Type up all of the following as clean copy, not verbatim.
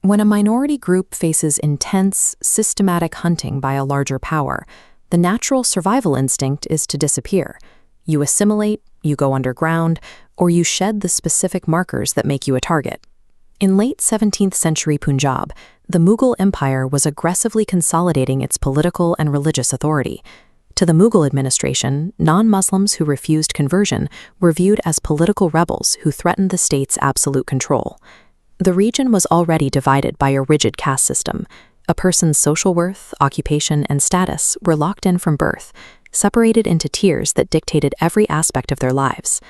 When a minority group faces intense, systematic hunting by a larger power, the natural survival instinct is to disappear. You assimilate, you go underground, or you shed the specific markers that make you a target. In late 17th century Punjab, the Mughal Empire was aggressively consolidating its political and religious authority. To the Mughal administration, non-Muslims who refused conversion were viewed as political rebels who threatened the state's absolute control. The region was already divided by a rigid caste system. A person's social worth, occupation, and status were locked in from birth, separated into tiers that dictated every aspect of their lives.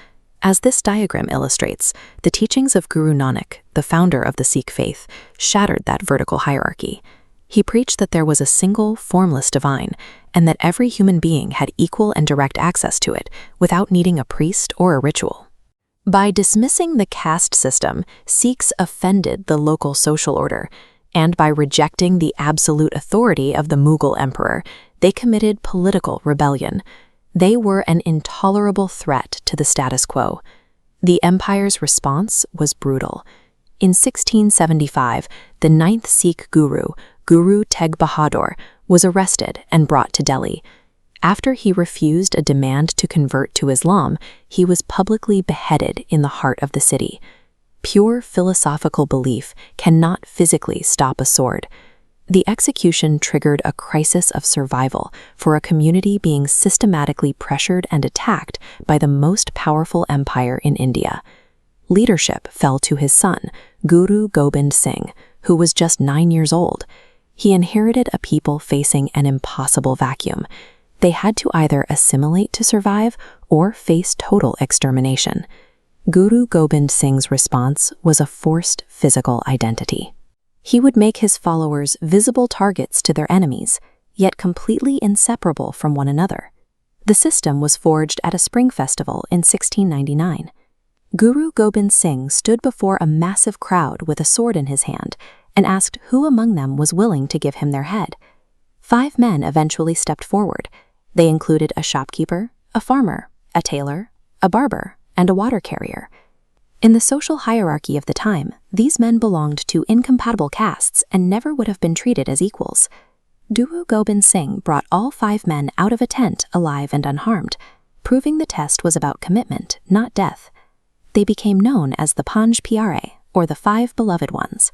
As this diagram illustrates, the teachings of Guru Nanak, the founder of the Sikh faith, shattered that vertical hierarchy. He preached that there was a single, formless divine, and that every human being had equal and direct access to it without needing a priest or a ritual. By dismissing the caste system, Sikhs offended the local social order, and by rejecting the absolute authority of the Mughal emperor, they committed political rebellion. They were an intolerable threat to the status quo. The empire's response was brutal. In 1675, the 9th Sikh guru, Guru Tegh Bahadur, was arrested and brought to Delhi. After he refused a demand to convert to Islam, he was publicly beheaded in the heart of the city. Pure philosophical belief cannot physically stop a sword. The execution triggered a crisis of survival for a community being systematically pressured and attacked by the most powerful empire in India. Leadership fell to his son, Guru Gobind Singh, who was just 9 years old. He inherited a people facing an impossible vacuum. They had to either assimilate to survive or face total extermination. Guru Gobind Singh's response was a forced physical identity. He would make his followers visible targets to their enemies, yet completely inseparable from one another. The system was forged at a spring festival in 1699. Guru Gobind Singh stood before a massive crowd with a sword in his hand and asked who among them was willing to give him their head. 5 men eventually stepped forward. They included a shopkeeper, a farmer, a tailor, a barber, and a water carrier. In the social hierarchy of the time, these men belonged to incompatible castes and never would have been treated as equals. Guru Gobind Singh brought all 5 men out of a tent alive and unharmed, proving the test was about commitment, not death. They became known as the Panj Pyare, or the 5 beloved ones.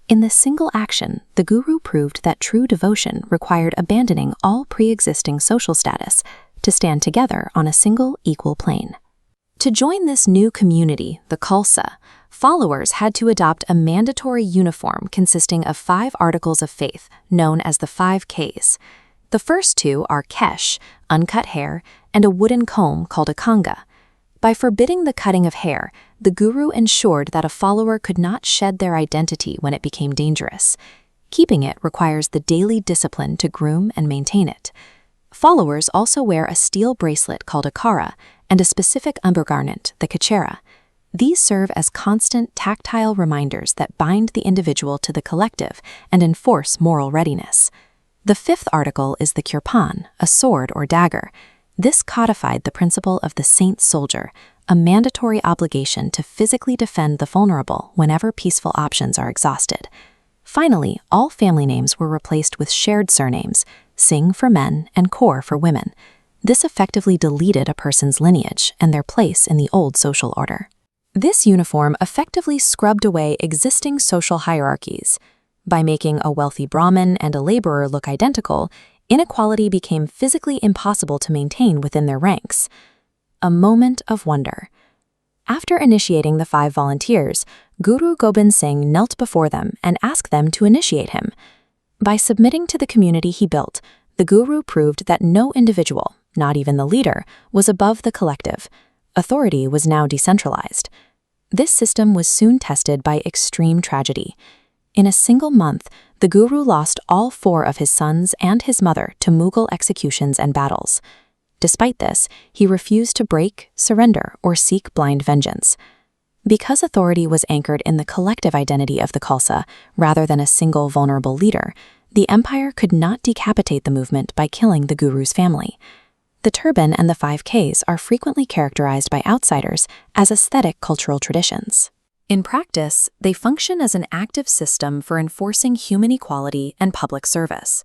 In this single action, the guru proved that true devotion required abandoning all pre-existing social status to stand together on a single equal plane. To join this new community, the Khalsa, followers had to adopt a mandatory uniform consisting of 5 articles of faith, known as the 5 Ks. The first 2 are Kesh, uncut hair, and a wooden comb called a kanga. By forbidding the cutting of hair, the guru ensured that a follower could not shed their identity when it became dangerous. Keeping it requires the daily discipline to groom and maintain it. Followers also wear a steel bracelet called a kara and a specific undergarment, the kachera. These serve as constant tactile reminders that bind the individual to the collective and enforce moral readiness. The 5th article is the Kirpan, a sword or dagger. This codified the principle of the saint soldier, a mandatory obligation to physically defend the vulnerable whenever peaceful options are exhausted. Finally, all family names were replaced with shared surnames, Singh for men and Kaur for women. This effectively deleted a person's lineage and their place in the old social order. This uniform effectively scrubbed away existing social hierarchies. By making a wealthy Brahmin and a laborer look identical, inequality became physically impossible to maintain within their ranks. A moment of wonder. After initiating the 5 volunteers, Guru Gobind Singh knelt before them and asked them to initiate him. By submitting to the community he built, the guru proved that no individual, not even the leader, was above the collective. Authority was now decentralized. This system was soon tested by extreme tragedy. In a single month, the guru lost all 4 of his sons and his mother to Mughal executions and battles. Despite this, he refused to break, surrender, or seek blind vengeance. Because authority was anchored in the collective identity of the Khalsa rather than a single vulnerable leader, the empire could not decapitate the movement by killing the guru's family. The turban and the 5 Ks are frequently characterized by outsiders as aesthetic cultural traditions. In practice, they function as an active system for enforcing human equality and public service.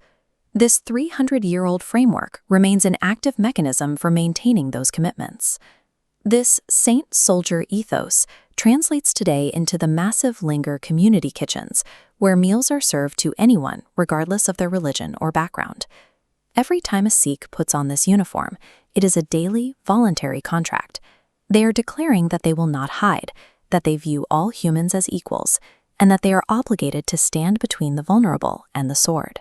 This 300-year-old framework remains an active mechanism for maintaining those commitments. This saint-soldier ethos translates today into the massive Langar community kitchens, where meals are served to anyone regardless of their religion or background. Every time a Sikh puts on this uniform, it is a daily, voluntary contract. They are declaring that they will not hide, that they view all humans as equals, and that they are obligated to stand between the vulnerable and the sword.